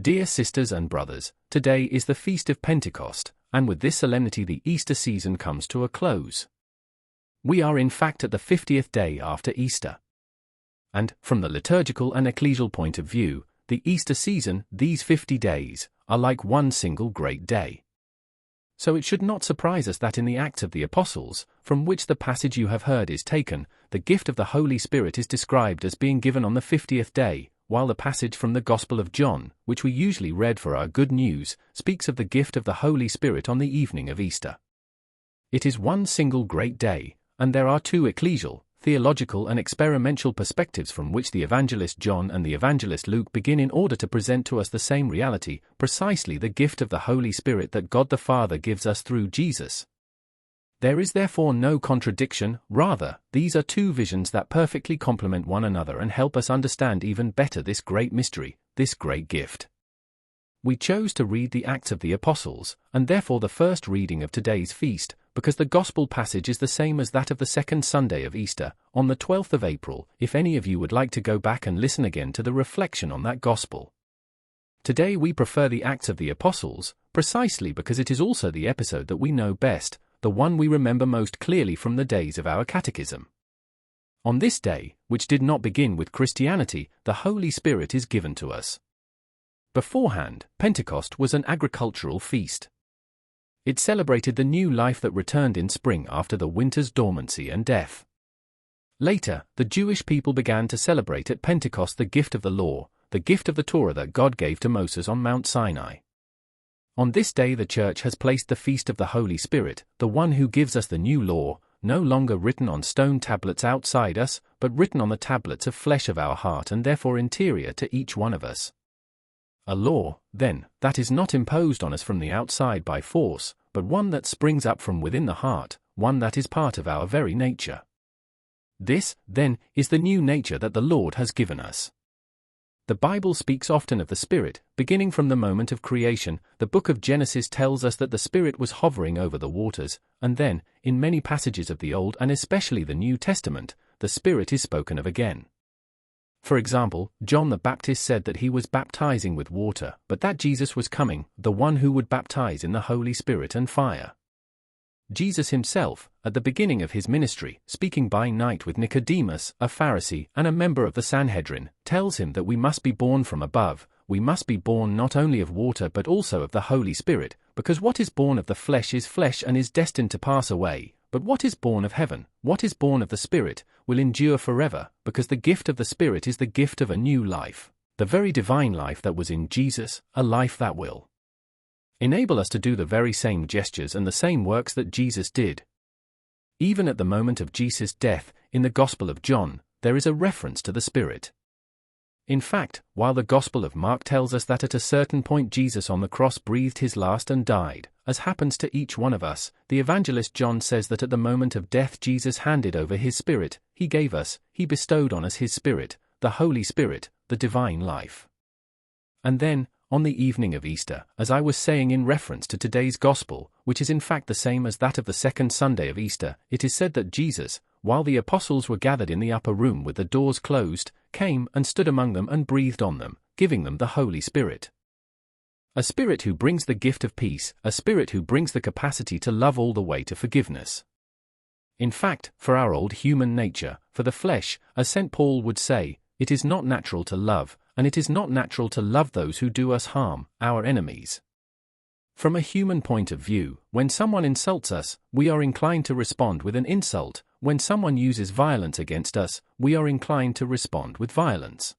Dear sisters and brothers, today is the Feast of Pentecost, and with this solemnity the Easter season comes to a close. We are in fact at the 50th day after Easter. And, from the liturgical and ecclesial point of view, the Easter season, these 50 days, are like one single great day. So it should not surprise us that in the Acts of the Apostles, from which the passage you have heard is taken, the gift of the Holy Spirit is described as being given on the 50th day, while the passage from the Gospel of John, which we usually read for our good news, speaks of the gift of the Holy Spirit on the evening of Easter. It is one single great day, and there are two ecclesial, theological and experimental perspectives from which the evangelist John and the evangelist Luke begin in order to present to us the same reality, precisely the gift of the Holy Spirit that God the Father gives us through Jesus. There is therefore no contradiction, rather, these are two visions that perfectly complement one another and help us understand even better this great mystery, this great gift. We chose to read the Acts of the Apostles, and therefore the first reading of today's feast, because the Gospel passage is the same as that of the second Sunday of Easter, on the 12th of April, if any of you would like to go back and listen again to the reflection on that Gospel. Today we prefer the Acts of the Apostles, precisely because it is also the episode that we know best, the one we remember most clearly from the days of our catechism. On this day, which did not begin with Christianity, the Holy Spirit is given to us. Beforehand, Pentecost was an agricultural feast. It celebrated the new life that returned in spring after the winter's dormancy and death. Later, the Jewish people began to celebrate at Pentecost the gift of the law, the gift of the Torah that God gave to Moses on Mount Sinai. On this day the Church has placed the feast of the Holy Spirit, the one who gives us the new law, no longer written on stone tablets outside us, but written on the tablets of flesh of our heart and therefore interior to each one of us. A law, then, that is not imposed on us from the outside by force, but one that springs up from within the heart, one that is part of our very nature. This, then, is the new nature that the Lord has given us. The Bible speaks often of the Spirit, beginning from the moment of creation. The book of Genesis tells us that the Spirit was hovering over the waters, and then, in many passages of the Old and especially the New Testament, the Spirit is spoken of again. For example, John the Baptist said that he was baptizing with water, but that Jesus was coming, the one who would baptize in the Holy Spirit and fire. Jesus himself, at the beginning of his ministry, speaking by night with Nicodemus, a Pharisee and a member of the Sanhedrin, tells him that we must be born from above, we must be born not only of water but also of the Holy Spirit, because what is born of the flesh is flesh and is destined to pass away, but what is born of heaven, what is born of the Spirit, will endure forever, because the gift of the Spirit is the gift of a new life, the very divine life that was in Jesus, a life that will enable us to do the very same gestures and the same works that Jesus did. Even at the moment of Jesus' death, in the Gospel of John, there is a reference to the Spirit. In fact, while the Gospel of Mark tells us that at a certain point Jesus on the cross breathed his last and died, as happens to each one of us, the evangelist John says that at the moment of death Jesus handed over his Spirit, he gave us, he bestowed on us his Spirit, the Holy Spirit, the divine life. And then, on the evening of Easter, as I was saying in reference to today's Gospel, which is in fact the same as that of the second Sunday of Easter, it is said that Jesus, while the apostles were gathered in the upper room with the doors closed, came and stood among them and breathed on them, giving them the Holy Spirit. A Spirit who brings the gift of peace, a Spirit who brings the capacity to love all the way to forgiveness. In fact, for our old human nature, for the flesh, as St. Paul would say, it is not natural to love, and it is not natural to love those who do us harm, our enemies. From a human point of view, when someone insults us, we are inclined to respond with an insult. When someone uses violence against us, we are inclined to respond with violence.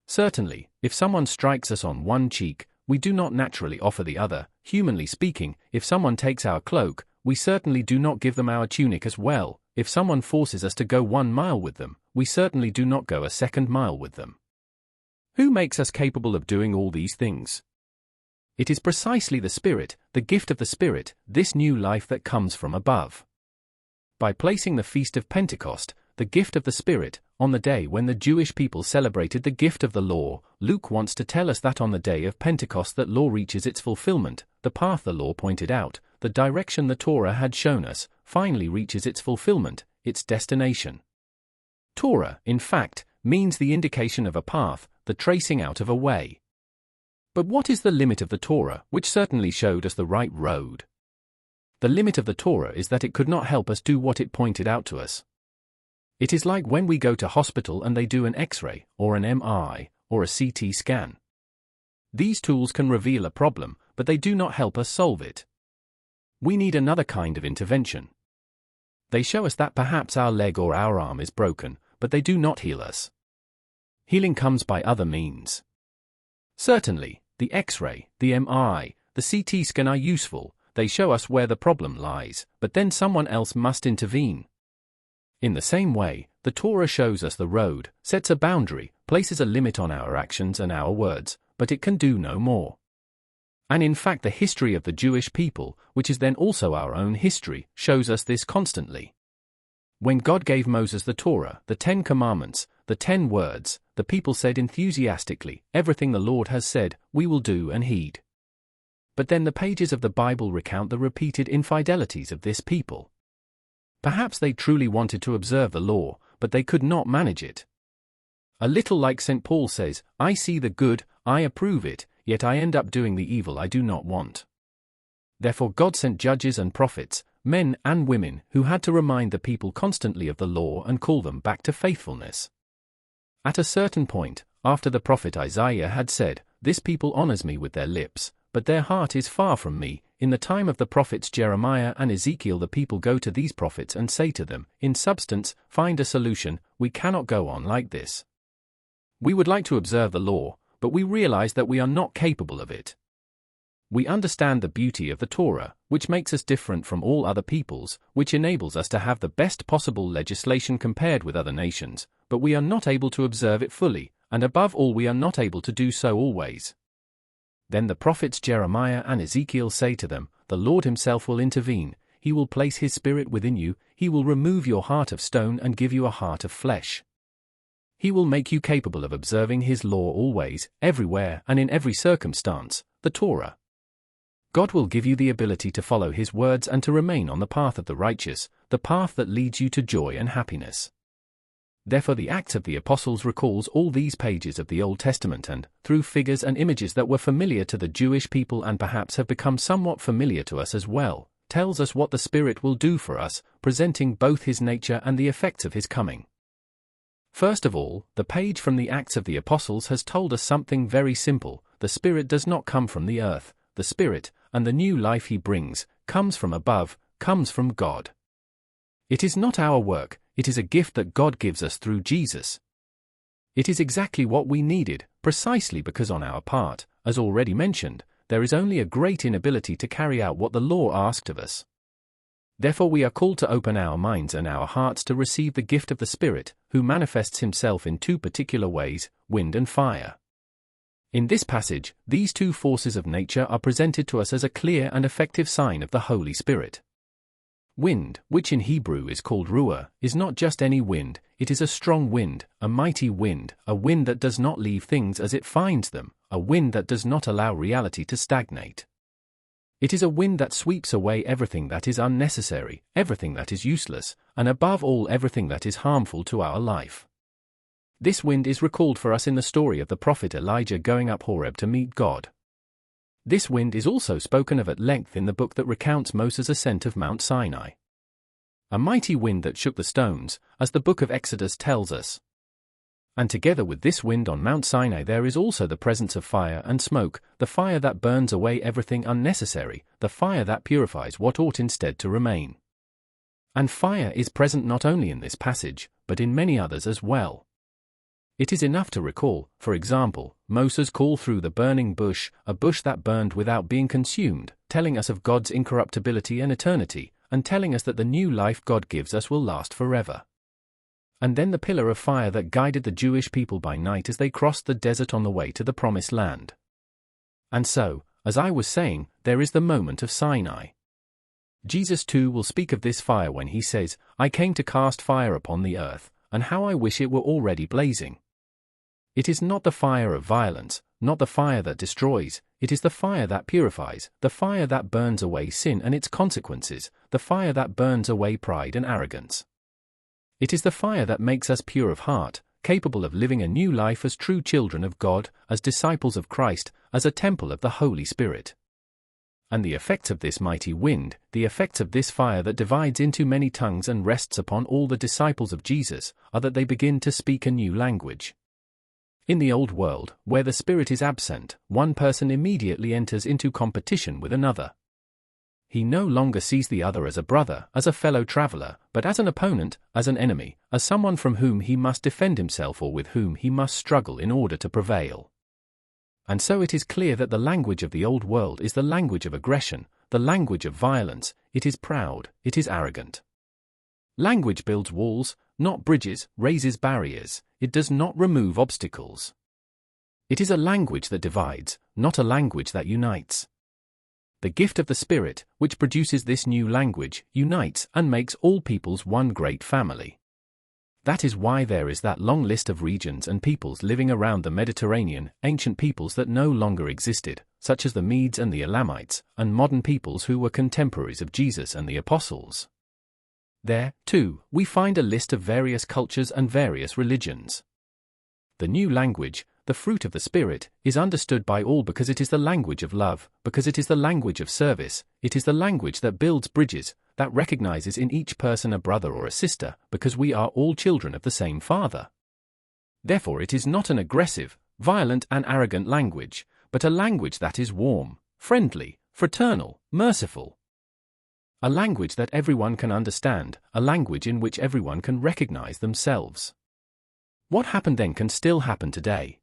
Certainly, if someone strikes us on one cheek, we do not naturally offer the other. Humanly speaking, if someone takes our cloak, we certainly do not give them our tunic as well. If someone forces us to go 1 mile with them, we certainly do not go a second mile with them. Who makes us capable of doing all these things? It is precisely the Spirit, the gift of the Spirit, this new life that comes from above. By placing the Feast of Pentecost, the gift of the Spirit, on the day when the Jewish people celebrated the gift of the law, Luke wants to tell us that on the day of Pentecost that law reaches its fulfillment, the path the law pointed out, the direction the Torah had shown us, finally reaches its fulfillment, its destination. Torah, in fact, means the indication of a path, the tracing out of a way. But what is the limit of the Torah, which certainly showed us the right road? The limit of the Torah is that it could not help us do what it pointed out to us. It is like when we go to hospital and they do an X-ray, or an MRI, or a CT scan. These tools can reveal a problem, but they do not help us solve it. We need another kind of intervention. They show us that perhaps our leg or our arm is broken, but they do not heal us. Healing comes by other means. Certainly, the X-ray, the MRI, the CT scan are useful. They show us where the problem lies, but then someone else must intervene. In the same way, the Torah shows us the road, sets a boundary, places a limit on our actions and our words, but it can do no more. And in fact the history of the Jewish people, which is then also our own history, shows us this constantly. When God gave Moses the Torah, the 10 Commandments, the 10 words, the people said enthusiastically, "Everything the Lord has said, we will do and heed." But then the pages of the Bible recount the repeated infidelities of this people. Perhaps they truly wanted to observe the law, but they could not manage it. A little like St. Paul says, "I see the good, I approve it, yet I end up doing the evil I do not want." Therefore God sent judges and prophets, men and women, who had to remind the people constantly of the law and call them back to faithfulness. At a certain point, after the prophet Isaiah had said, "This people honors me with their lips, but their heart is far from me," in the time of the prophets Jeremiah and Ezekiel the people go to these prophets and say to them, in substance, "Find a solution, we cannot go on like this. We would like to observe the law, but we realize that we are not capable of it. We understand the beauty of the Torah, which makes us different from all other peoples, which enables us to have the best possible legislation compared with other nations, but we are not able to observe it fully, and above all we are not able to do so always." Then the prophets Jeremiah and Ezekiel say to them, "The Lord himself will intervene, he will place his spirit within you, he will remove your heart of stone and give you a heart of flesh. He will make you capable of observing his law always, everywhere and in every circumstance, the Torah. God will give you the ability to follow his words and to remain on the path of the righteous, the path that leads you to joy and happiness." Therefore the Acts of the Apostles recalls all these pages of the Old Testament and, through figures and images that were familiar to the Jewish people and perhaps have become somewhat familiar to us as well, tells us what the Spirit will do for us, presenting both his nature and the effects of his coming. First of all, the page from the Acts of the Apostles has told us something very simple: the Spirit does not come from the earth, the Spirit, and the new life he brings, comes from above, comes from God. It is not our work, it is a gift that God gives us through Jesus. It is exactly what we needed, precisely because on our part, as already mentioned, there is only a great inability to carry out what the law asked of us. Therefore we are called to open our minds and our hearts to receive the gift of the Spirit, who manifests himself in two particular ways, wind and fire. In this passage, these two forces of nature are presented to us as a clear and effective sign of the Holy Spirit. Wind, which in Hebrew is called ruah, is not just any wind, it is a strong wind, a mighty wind, a wind that does not leave things as it finds them, a wind that does not allow reality to stagnate. It is a wind that sweeps away everything that is unnecessary, everything that is useless, and above all everything that is harmful to our life. This wind is recalled for us in the story of the prophet Elijah going up Horeb to meet God. This wind is also spoken of at length in the book that recounts Moses' ascent of Mount Sinai. A mighty wind that shook the stones, as the book of Exodus tells us. And together with this wind on Mount Sinai there is also the presence of fire and smoke, the fire that burns away everything unnecessary, the fire that purifies what ought instead to remain. And fire is present not only in this passage, but in many others as well. It is enough to recall, for example, Moses' call through the burning bush, a bush that burned without being consumed, telling us of God's incorruptibility and eternity, and telling us that the new life God gives us will last forever. And then the pillar of fire that guided the Jewish people by night as they crossed the desert on the way to the Promised Land. And so, as I was saying, there is the moment of Sinai. Jesus too will speak of this fire when he says, "I came to cast fire upon the earth, and how I wish it were already blazing." It is not the fire of violence, not the fire that destroys, it is the fire that purifies, the fire that burns away sin and its consequences, the fire that burns away pride and arrogance. It is the fire that makes us pure of heart, capable of living a new life as true children of God, as disciples of Christ, as a temple of the Holy Spirit. And the effects of this mighty wind, the effects of this fire that divides into many tongues and rests upon all the disciples of Jesus, are that they begin to speak a new language. In the old world, where the Spirit is absent, one person immediately enters into competition with another. He no longer sees the other as a brother, as a fellow traveler, but as an opponent, as an enemy, as someone from whom he must defend himself or with whom he must struggle in order to prevail. And so it is clear that the language of the old world is the language of aggression, the language of violence. It is proud, it is arrogant. Language builds walls, not bridges, raises barriers, it does not remove obstacles. It is a language that divides, not a language that unites. The gift of the Spirit, which produces this new language, unites and makes all peoples one great family. That is why there is that long list of regions and peoples living around the Mediterranean, ancient peoples that no longer existed, such as the Medes and the Elamites, and modern peoples who were contemporaries of Jesus and the Apostles. There, too, we find a list of various cultures and various religions. The new language, the fruit of the Spirit, is understood by all because it is the language of love, because it is the language of service, it is the language that builds bridges, that recognizes in each person a brother or a sister, because we are all children of the same Father. Therefore it is not an aggressive, violent and arrogant language, but a language that is warm, friendly, fraternal, merciful. A language that everyone can understand, a language in which everyone can recognize themselves. What happened then can still happen today.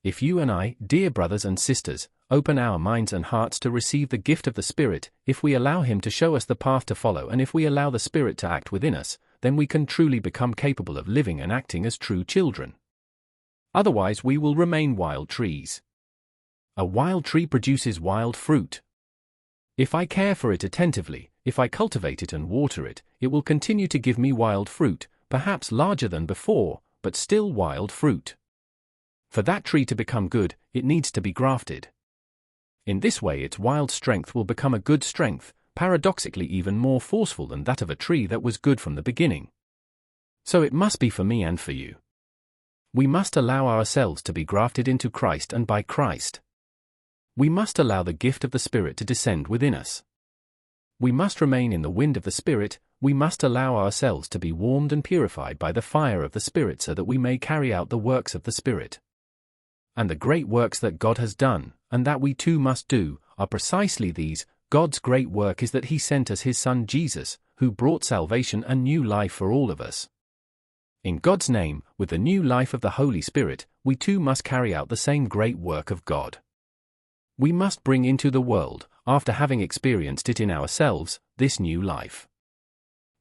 If you and I, dear brothers and sisters, open our minds and hearts to receive the gift of the Spirit, if we allow Him to show us the path to follow and if we allow the Spirit to act within us, then we can truly become capable of living and acting as true children. Otherwise we will remain wild trees. A wild tree produces wild fruit. If I care for it attentively, if I cultivate it and water it, it will continue to give me wild fruit, perhaps larger than before, but still wild fruit. For that tree to become good, it needs to be grafted. In this way its wild strength will become a good strength, paradoxically even more forceful than that of a tree that was good from the beginning. So it must be for me and for you. We must allow ourselves to be grafted into Christ and by Christ. We must allow the gift of the Spirit to descend within us. We must remain in the wind of the Spirit, we must allow ourselves to be warmed and purified by the fire of the Spirit so that we may carry out the works of the Spirit. And the great works that God has done, and that we too must do, are precisely these. God's great work is that He sent us His Son Jesus, who brought salvation and new life for all of us. In God's name, with the new life of the Holy Spirit, we too must carry out the same great work of God. We must bring into the world, after having experienced it in ourselves, this new life.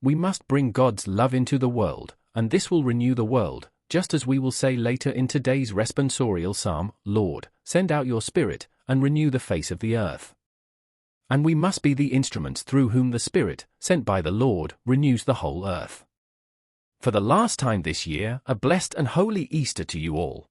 We must bring God's love into the world, and this will renew the world, just as we will say later in today's responsorial psalm, Lord, send out your Spirit, and renew the face of the earth. And we must be the instruments through whom the Spirit, sent by the Lord, renews the whole earth. For the last time this year, a blessed and holy Easter to you all.